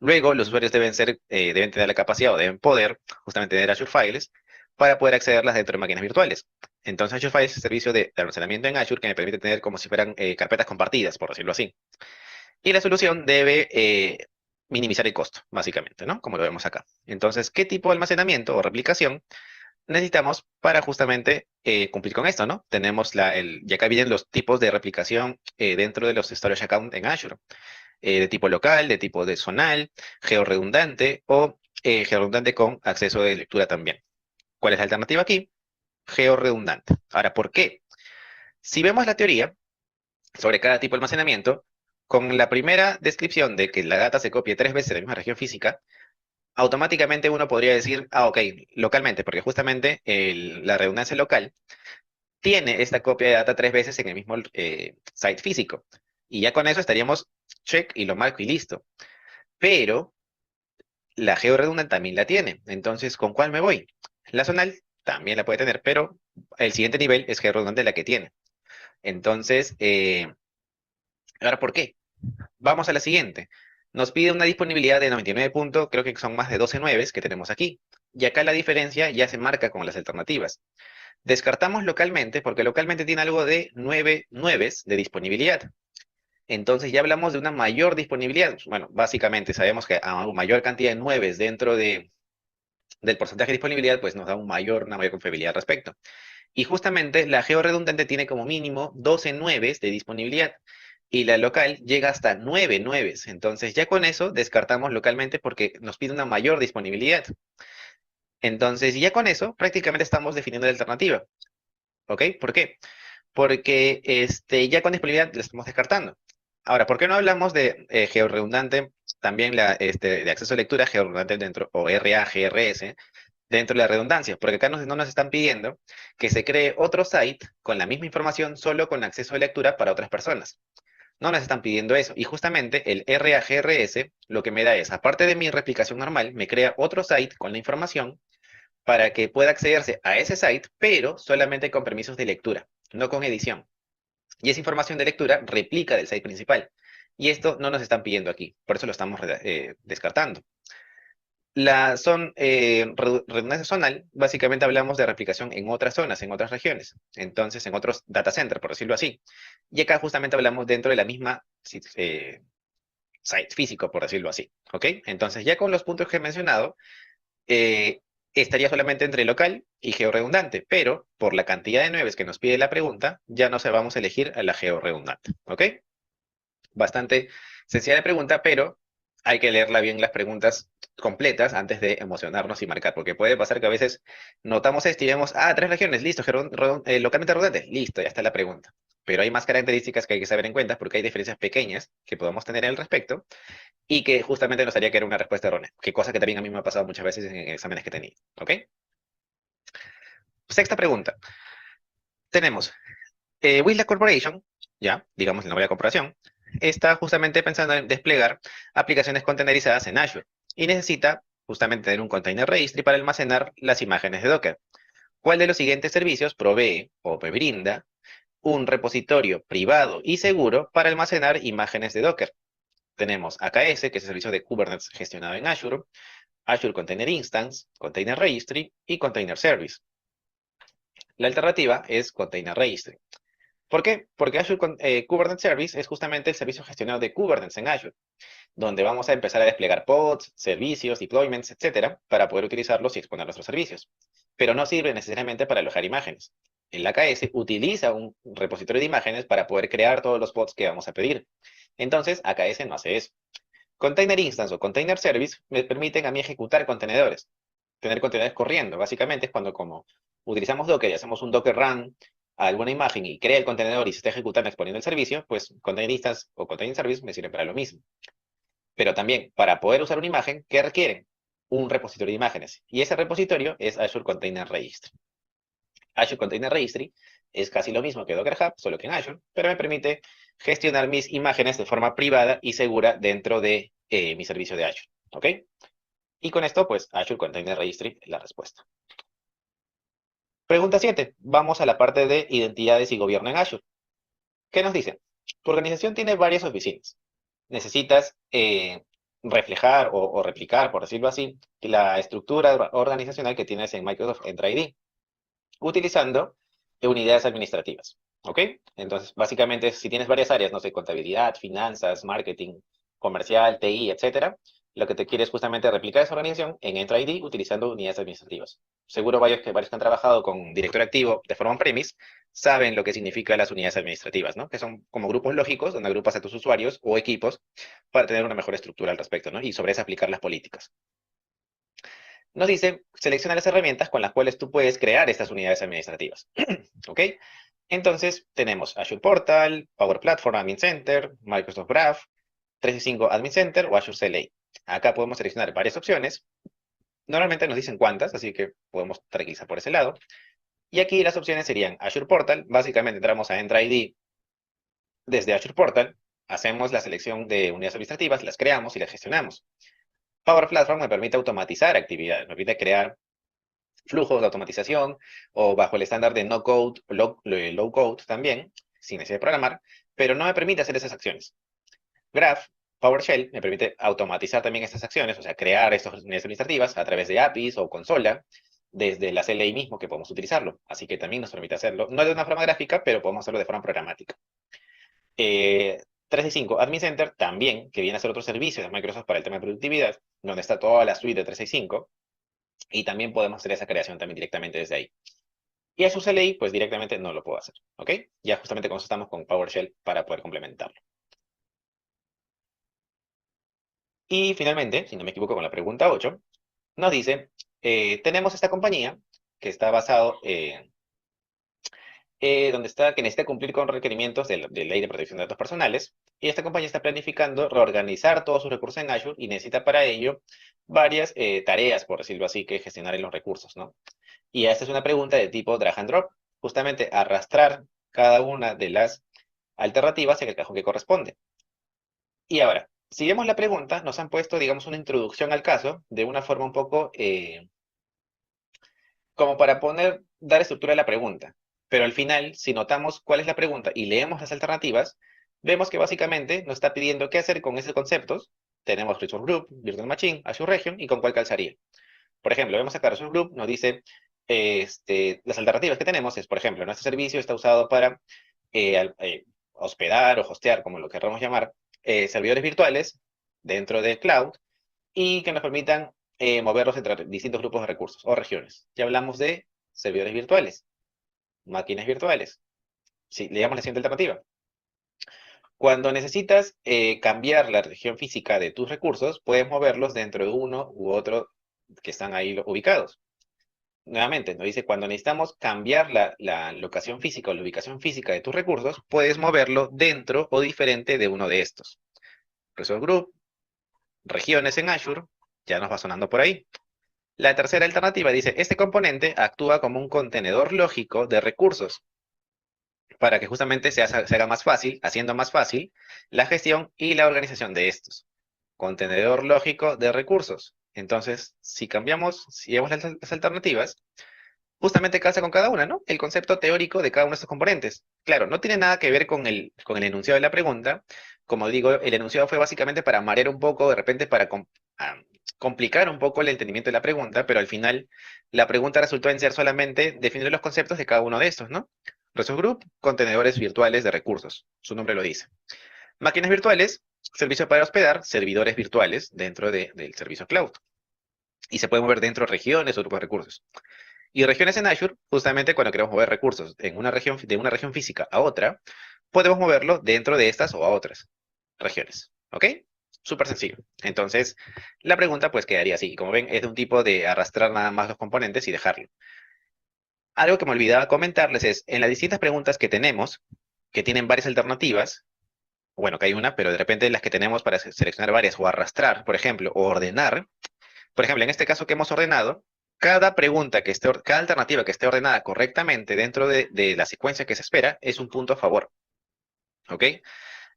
Luego, los usuarios deben tener la capacidad o deben poder justamente tener Azure Files para poder accederlas dentro de máquinas virtuales. Entonces, Azure Files es un servicio de almacenamiento en Azure que me permite tener como si fueran carpetas compartidas, por decirlo así. Y la solución debe minimizar el costo, básicamente, ¿no? Como lo vemos acá. Entonces, ¿qué tipo de almacenamiento o replicación necesitamos para justamente cumplir con esto, ¿no? Tenemos ya acá vienen los tipos de replicación dentro de los storage account en Azure. De tipo local, de tipo de zonal, georredundante o georredundante con acceso de lectura también. ¿Cuál es la alternativa aquí? Georredundante. Ahora, ¿por qué? Si vemos la teoría sobre cada tipo de almacenamiento, con la primera descripción de que la data se copie 3 veces en la misma región física, automáticamente uno podría decir, ok, localmente, porque justamente la redundancia local tiene esta copia de data 3 veces en el mismo site físico. Y ya con eso estaríamos check y lo marco y listo. Pero la georredundante también la tiene. Entonces, ¿con cuál me voy? La zonal también la puede tener, pero el siguiente nivel es georredundante la que tiene. Entonces, ahora, ¿por qué? Vamos a la siguiente. Nos pide una disponibilidad de 99 puntos, creo que son más de 12 nueves que tenemos aquí. Y acá la diferencia ya se marca con las alternativas. Descartamos localmente porque localmente tiene algo de 9 nueves de disponibilidad. Entonces ya hablamos de una mayor disponibilidad. Bueno, básicamente sabemos que a una mayor cantidad de nueves dentro del porcentaje de disponibilidad, pues nos da una mayor confiabilidad al respecto. Y justamente la georredundante tiene como mínimo 12 nueves de disponibilidad y la local llega hasta 9 nueves. Entonces ya con eso descartamos localmente porque nos pide una mayor disponibilidad. Entonces ya con eso prácticamente estamos definiendo la alternativa. ¿Ok? ¿Por qué? Porque ya con disponibilidad la estamos descartando. Ahora, ¿por qué no hablamos de georredundante, también de acceso a lectura georredundante dentro, o RAGRS, dentro de la redundancia? Porque acá no nos están pidiendo que se cree otro site con la misma información, solo con acceso a lectura para otras personas. No nos están pidiendo eso. Y justamente el RAGRS lo que me da es, aparte de mi replicación normal, me crea otro site con la información para que pueda accederse a ese site, pero solamente con permisos de lectura, no con edición. Y esa información de lectura replica del site principal. Y esto no nos están pidiendo aquí, por eso lo estamos descartando. Redundancia zonal, básicamente hablamos de replicación en otras zonas, en otras regiones, entonces en otros data centers, por decirlo así. Y acá justamente hablamos dentro de la misma site físico, por decirlo así. ¿Ok? Entonces ya con los puntos que he mencionado, eh, estaría solamente entre local y georredundante, pero por la cantidad de 9 que nos pide la pregunta, ya no se vamos a elegir a la georredundante. ¿Ok? Bastante sencilla la pregunta, pero hay que leerla bien las preguntas completas antes de emocionarnos y marcar, porque puede pasar que a veces notamos esto y vemos, 3 regiones, listo, localmente redundante, listo, ya está la pregunta. Pero hay más características que hay que saber en cuenta porque hay diferencias pequeñas que podemos tener al respecto y que justamente nos haría que era una respuesta errónea, que cosa que también a mí me ha pasado muchas veces en exámenes que he tenido. ¿Ok? Sexta pregunta. Tenemos Wisla Corporation, ya, digamos el nombre de la corporación, está justamente pensando en desplegar aplicaciones containerizadas en Azure y necesita justamente tener un container registry para almacenar las imágenes de Docker. ¿Cuál de los siguientes servicios provee o me brinda un repositorio privado y seguro para almacenar imágenes de Docker? Tenemos AKS, que es el servicio de Kubernetes gestionado en Azure, Azure Container Instance, Container Registry y Container Service. La alternativa es Container Registry. ¿Por qué? Porque Azure Kubernetes Service es justamente el servicio gestionado de Kubernetes en Azure, donde vamos a empezar a desplegar pods, servicios, deployments, etcétera, para poder utilizarlos y exponer nuestros servicios. Pero no sirve necesariamente para alojar imágenes. El AKS utiliza un repositorio de imágenes para poder crear todos los pods que vamos a pedir. Entonces, AKS no hace eso. Container Instance o Container Service me permiten a mí ejecutar contenedores, tener contenedores corriendo. Básicamente es cuando como utilizamos Docker y hacemos un Docker run a alguna imagen y crea el contenedor y se está ejecutando exponiendo el servicio, pues Container Instance o Container Service me sirven para lo mismo. Pero también, para poder usar una imagen, ¿qué requieren? Un repositorio de imágenes. Y ese repositorio es Azure Container Registry. Azure Container Registry es casi lo mismo que Docker Hub, solo que en Azure, pero me permite gestionar mis imágenes de forma privada y segura dentro de mi servicio de Azure. ¿Ok? Y con esto, pues, Azure Container Registry es la respuesta. Pregunta 7. Vamos a la parte de identidades y gobierno en Azure. ¿Qué nos dice? Tu organización tiene varias oficinas. Necesitas reflejar o replicar, por decirlo así, la estructura organizacional que tienes en Microsoft Entra ID, utilizando unidades administrativas. ¿Ok? Entonces, básicamente, si tienes varias áreas, no sé, contabilidad, finanzas, marketing, comercial, TI, etcétera, lo que te quieres es justamente replicar esa organización en Entra ID utilizando unidades administrativas. Seguro varios que han trabajado con directorio activo de forma on-premise saben lo que significa las unidades administrativas, ¿no? Que son como grupos lógicos donde agrupas a tus usuarios o equipos para tener una mejor estructura al respecto, ¿no? Y sobre eso aplicar las políticas. Nos dice, selecciona las herramientas con las cuales tú puedes crear estas unidades administrativas. ¿Ok? Entonces, tenemos Azure Portal, Power Platform Admin Center, Microsoft Graph, 365 Admin Center o Azure CLI. Acá podemos seleccionar varias opciones. Normalmente nos dicen cuántas, así que podemos tranquilizar por ese lado. Y aquí las opciones serían Azure Portal. Básicamente entramos a Entra ID desde Azure Portal, hacemos la selección de unidades administrativas, las creamos y las gestionamos. Power Platform me permite automatizar actividades, me permite crear flujos de automatización o bajo el estándar de no code, low code también, sin necesidad de programar, pero no me permite hacer esas acciones. Graph, PowerShell, me permite automatizar también estas acciones, o sea, crear estas unidades administrativas a través de APIs o consola, desde la CLI mismo que podemos utilizarlo. Así que también nos permite hacerlo, no de una forma gráfica, pero podemos hacerlo de forma programática. 365 Admin Center también, que viene a ser otro servicio de Microsoft para el tema de productividad, donde está toda la suite de 365, y también podemos hacer esa creación también directamente desde ahí. Y Azure CLI, pues directamente no lo puedo hacer, ¿ok? Ya justamente con eso estamos con PowerShell para poder complementarlo. Y finalmente, si no me equivoco con la pregunta 8, nos dice, tenemos esta compañía que está basado donde está, que necesita cumplir con requerimientos de ley de protección de datos personales, y esta compañía está planificando reorganizar todos sus recursos en Azure y necesita para ello varias tareas, por decirlo así, que gestionar en los recursos, ¿no? Y esta es una pregunta de tipo drag and drop, justamente arrastrar cada una de las alternativas en el cajón que corresponde. Y ahora, si vemos la pregunta, nos han puesto, digamos, una introducción al caso de una forma un poco como para dar estructura a la pregunta. Pero al final, si notamos cuál es la pregunta y leemos las alternativas, vemos que básicamente nos está pidiendo qué hacer con esos conceptos. Tenemos Resource Group, Virtual Machine, Azure Region y con cuál calzaría. Por ejemplo, vemos acá Resource Group, nos dice las alternativas que tenemos es, por ejemplo, nuestro servicio está usado para hospedar o hostear, como lo queramos llamar, servidores virtuales dentro del cloud y que nos permitan moverlos entre distintos grupos de recursos o regiones. Ya hablamos de servidores virtuales, máquinas virtuales. Sí, le damos la siguiente alternativa. Cuando necesitas cambiar la región física de tus recursos, puedes moverlos dentro de uno u otro que están ahí ubicados. Nuevamente, nos dice, cuando necesitamos cambiar la locación física o la ubicación física de tus recursos, puedes moverlo dentro o diferente de uno de estos. Resource Group, regiones en Azure, ya nos va sonando por ahí. La tercera alternativa dice, este componente actúa como un contenedor lógico de recursos para que justamente se haga más fácil, haciendo más fácil la gestión y la organización de estos. Contenedor lógico de recursos. Entonces, si cambiamos, si vemos las alternativas, justamente calza con cada una, ¿no? El concepto teórico de cada uno de estos componentes. Claro, no tiene nada que ver con el enunciado de la pregunta. Como digo, el enunciado fue básicamente para marear un poco, de repente para complicar un poco el entendimiento de la pregunta, pero al final la pregunta resultó en ser solamente definir los conceptos de cada uno de estos, ¿no? Resource Group, contenedores virtuales de recursos. Su nombre lo dice. Máquinas virtuales, servicio para hospedar, servidores virtuales dentro del servicio cloud. Y se puede mover dentro de regiones o grupos de recursos. Y regiones en Azure, justamente cuando queremos mover recursos de una región física a otra, podemos moverlo dentro de estas o a otras regiones. ¿Ok? Súper sencillo. Entonces, la pregunta pues quedaría así. Como ven, es de un tipo de arrastrar nada más los componentes y dejarlo. Algo que me olvidaba comentarles es, en las distintas preguntas que tenemos, que tienen varias alternativas, bueno, que hay una, pero de repente las que tenemos para seleccionar varias o arrastrar, por ejemplo, o ordenar, por ejemplo, en este caso que hemos ordenado, cada cada alternativa que esté ordenada correctamente dentro de la secuencia que se espera es un punto a favor. ¿Ok?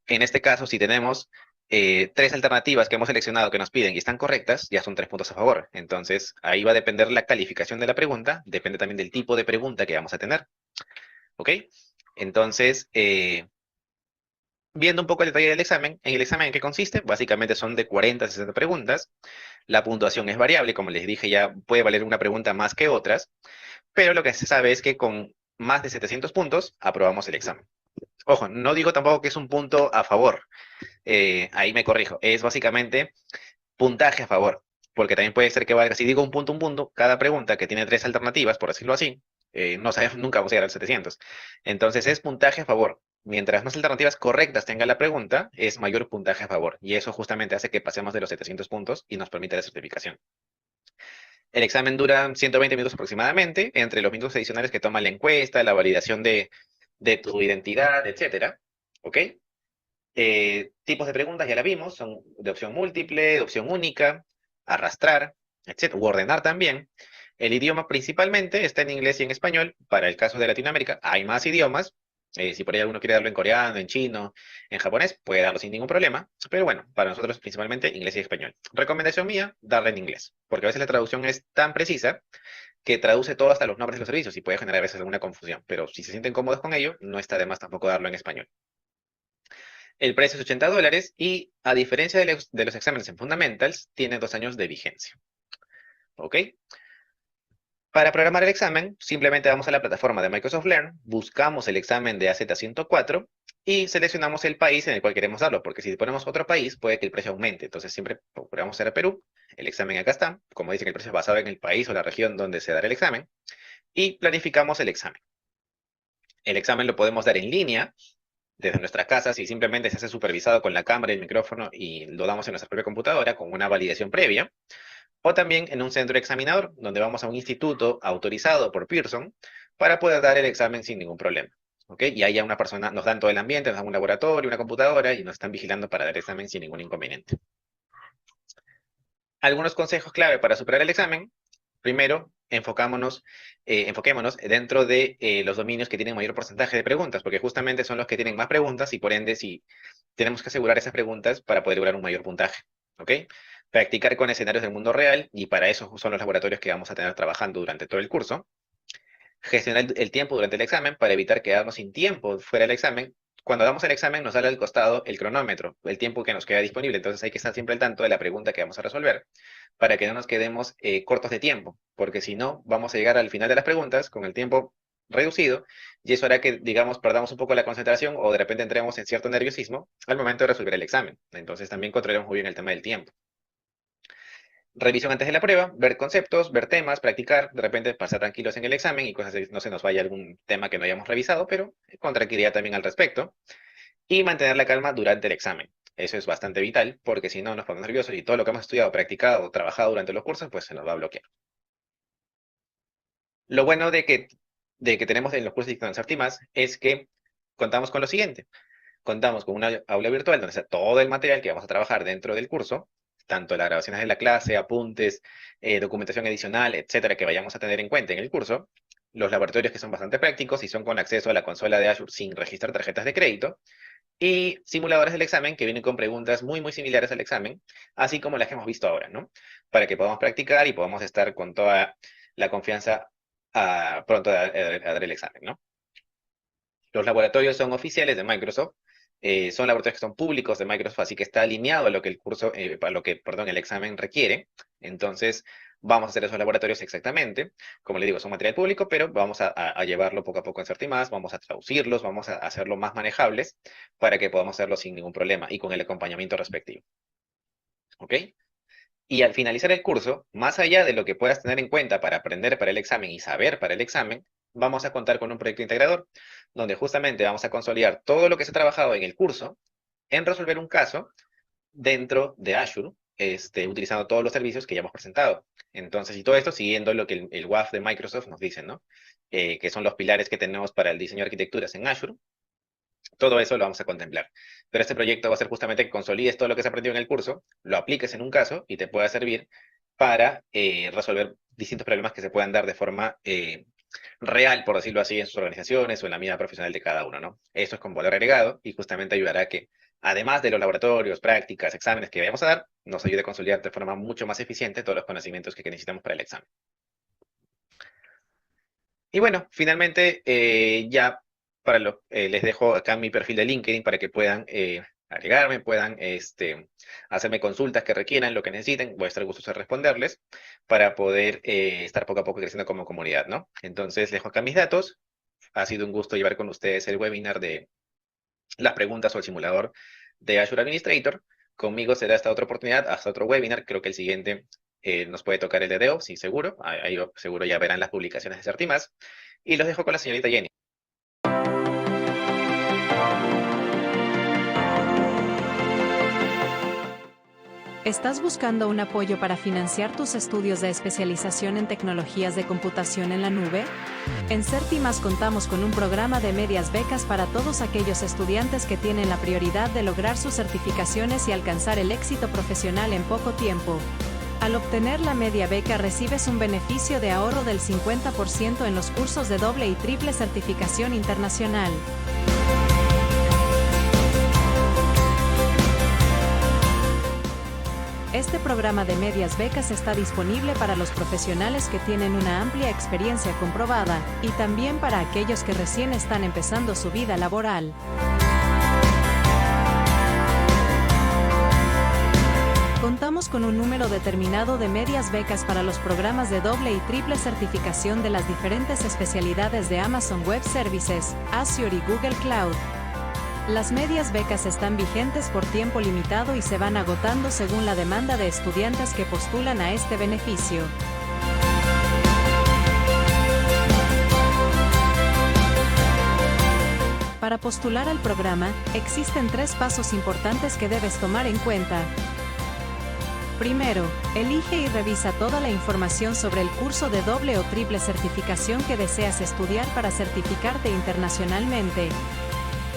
En este caso, si tenemos tres alternativas que hemos seleccionado que nos piden y están correctas, ya son 3 puntos a favor. Entonces, ahí va a depender la calificación de la pregunta, depende también del tipo de pregunta que vamos a tener. ¿Ok? Entonces, viendo un poco el detalle del examen, ¿en el examen en qué consiste? Básicamente son de 40 a 60 preguntas. La puntuación es variable, como les dije, ya puede valer una pregunta más que otras, pero lo que se sabe es que con más de 700 puntos aprobamos el examen. Ojo, no digo tampoco que es un punto a favor, ahí me corrijo, es básicamente puntaje a favor, porque también puede ser que valga, si digo un punto, cada pregunta que tiene 3 alternativas, por decirlo así, no sabemos, nunca vamos a llegar al 700. Entonces es puntaje a favor. Mientras más alternativas correctas tenga la pregunta, es mayor puntaje a favor. Y eso justamente hace que pasemos de los 700 puntos y nos permite la certificación. El examen dura 120 minutos aproximadamente, entre los minutos adicionales que toma la encuesta, la validación de tu identidad, etcétera. ¿Ok? Tipos de preguntas ya la vimos, son de opción múltiple, de opción única, arrastrar, etcétera, u ordenar también. El idioma principalmente está en inglés y en español. Para el caso de Latinoamérica hay más idiomas. Si por ahí alguno quiere darlo en coreano, en chino, en japonés, puede darlo sin ningún problema. Pero bueno, para nosotros principalmente inglés y español. Recomendación mía, darle en inglés. Porque a veces la traducción es tan precisa que traduce todo hasta los nombres de los servicios y puede generar a veces alguna confusión. Pero si se sienten cómodos con ello, no está de más tampoco darlo en español. El precio es $80 y, a diferencia de los exámenes en Fundamentals, tiene 2 años de vigencia. ¿Ok? Para programar el examen, simplemente vamos a la plataforma de Microsoft Learn, buscamos el examen de AZ104 y seleccionamos el país en el cual queremos darlo, porque si ponemos otro país, puede que el precio aumente. Entonces siempre procuramos ser Perú, el examen acá está, como dicen, el precio es basado en el país o la región donde se dará el examen, y planificamos el examen. El examen lo podemos dar en línea, desde nuestras casas, y simplemente se hace supervisado con la cámara y el micrófono y lo damos en nuestra propia computadora con una validación previa. O también en un centro examinador, donde vamos a un instituto autorizado por Pearson para poder dar el examen sin ningún problema. ¿Ok? Y ahí a una persona nos dan todo el ambiente, nos dan un laboratorio, una computadora y nos están vigilando para dar el examen sin ningún inconveniente. Algunos consejos clave para superar el examen. Primero, enfoquémonos dentro de los dominios que tienen mayor porcentaje de preguntas, porque justamente son los que tienen más preguntas y por ende si tenemos que asegurar esas preguntas para poder lograr un mayor puntaje. ¿Ok? Practicar con escenarios del mundo real y para eso son los laboratorios que vamos a tener trabajando durante todo el curso. gestionar el tiempo durante el examen para evitar quedarnos sin tiempo fuera del examen. Cuando damos el examen nos sale al costado el cronómetro, el tiempo que nos queda disponible, entonces hay que estar siempre al tanto de la pregunta que vamos a resolver para que no nos quedemos cortos de tiempo, porque si no, vamos a llegar al final de las preguntas con el tiempo reducido y eso hará que, digamos, perdamos un poco la concentración o de repente entremos en cierto nerviosismo al momento de resolver el examen. Entonces también controlemos muy bien el tema del tiempo. Revisión antes de la prueba, ver conceptos, ver temas, practicar, de repente pasar tranquilos en el examen y cosas así, no se nos vaya algún tema que no hayamos revisado, pero con tranquilidad también al respecto. Y mantener la calma durante el examen. Eso es bastante vital, porque si no nos ponemos nerviosos y todo lo que hemos estudiado, practicado o trabajado durante los cursos, pues se nos va a bloquear. Lo bueno de que tenemos en los cursos de Dictando Certimas es que contamos con lo siguiente. Contamos con una aula virtual donde está todo el material que vamos a trabajar dentro del curso, tanto las grabaciones de la clase, apuntes, documentación adicional, etcétera, que vayamos a tener en cuenta en el curso, los laboratorios que son bastante prácticos y son con acceso a la consola de Azure sin registrar tarjetas de crédito, y simuladores del examen que vienen con preguntas muy, muy similares al examen, así como las que hemos visto ahora, ¿no? Para que podamos practicar y podamos estar con toda la confianza pronto a dar el examen, ¿no? Los laboratorios son oficiales de Microsoft, son laboratorios que son públicos de Microsoft, así que está alineado a lo que el curso, a lo que, perdón, el examen requiere. Entonces, vamos a hacer esos laboratorios exactamente. Como le digo, son material público, pero vamos a llevarlo poco a poco en Certimas, vamos a traducirlos, vamos a hacerlo más manejables para que podamos hacerlo sin ningún problema y con el acompañamiento respectivo. ¿Ok? Y al finalizar el curso, más allá de lo que puedas tener en cuenta para aprender para el examen y saber para el examen, vamos a contar con un proyecto integrador, donde justamente vamos a consolidar todo lo que se ha trabajado en el curso en resolver un caso dentro de Azure, utilizando todos los servicios que ya hemos presentado. Entonces, y todo esto siguiendo lo que el WAF de Microsoft nos dice, ¿no? Que son los pilares que tenemos para el diseño de arquitecturas en Azure. Todo eso lo vamos a contemplar. Pero este proyecto va a ser justamente que consolides todo lo que se aprendió en el curso, lo apliques en un caso y te pueda servir para resolver distintos problemas que se puedan dar de forma real, por decirlo así, en sus organizaciones o en la vida profesional de cada uno, ¿no? Eso es con valor agregado y justamente ayudará a que, además de los laboratorios, prácticas, exámenes que vayamos a dar, nos ayude a consolidar de forma mucho más eficiente todos los conocimientos que necesitamos para el examen. Y bueno, finalmente ya les dejo acá mi perfil de LinkedIn para que puedan agregarme, puedan hacerme consultas que requieran, lo que necesiten. Voy a estar gustoso de responderles para poder estar poco a poco creciendo como comunidad, ¿no? Entonces, dejo acá mis datos. Ha sido un gusto llevar con ustedes el webinar de las preguntas o el simulador de Azure Administrator. Conmigo será esta otra oportunidad, hasta otro webinar. Creo que el siguiente nos puede tocar el de DevOps, sí, seguro. Ahí seguro ya verán las publicaciones de Certimas. Y los dejo con la señorita Jenny. ¿Estás buscando un apoyo para financiar tus estudios de especialización en tecnologías de computación en la nube? En Certimas contamos con un programa de medias becas para todos aquellos estudiantes que tienen la prioridad de lograr sus certificaciones y alcanzar el éxito profesional en poco tiempo. Al obtener la media beca recibes un beneficio de ahorro del 50% en los cursos de doble y triple certificación internacional. Este programa de medias becas está disponible para los profesionales que tienen una amplia experiencia comprobada, y también para aquellos que recién están empezando su vida laboral. Contamos con un número determinado de medias becas para los programas de doble y triple certificación de las diferentes especialidades de Amazon Web Services, Azure y Google Cloud. Las medias becas están vigentes por tiempo limitado y se van agotando según la demanda de estudiantes que postulan a este beneficio. Para postular al programa, existen 3 pasos importantes que debes tomar en cuenta. Primero, elige y revisa toda la información sobre el curso de doble o triple certificación que deseas estudiar para certificarte internacionalmente.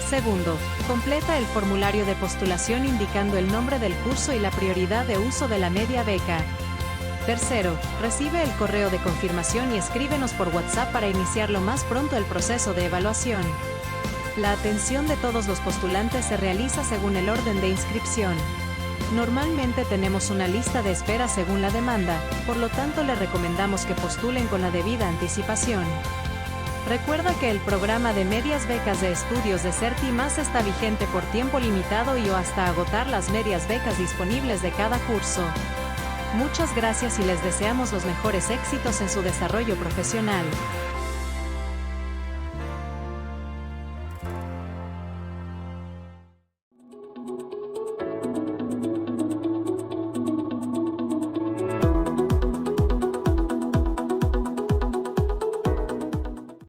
Segundo, completa el formulario de postulación indicando el nombre del curso y la prioridad de uso de la media beca. Tercero, recibe el correo de confirmación y escríbenos por WhatsApp para iniciar lo más pronto el proceso de evaluación. La atención de todos los postulantes se realiza según el orden de inscripción. Normalmente tenemos una lista de espera según la demanda, por lo tanto le recomendamos que postulen con la debida anticipación. Recuerda que el programa de medias becas de estudios de CERTIMAS está vigente por tiempo limitado y o hasta agotar las medias becas disponibles de cada curso. Muchas gracias y les deseamos los mejores éxitos en su desarrollo profesional.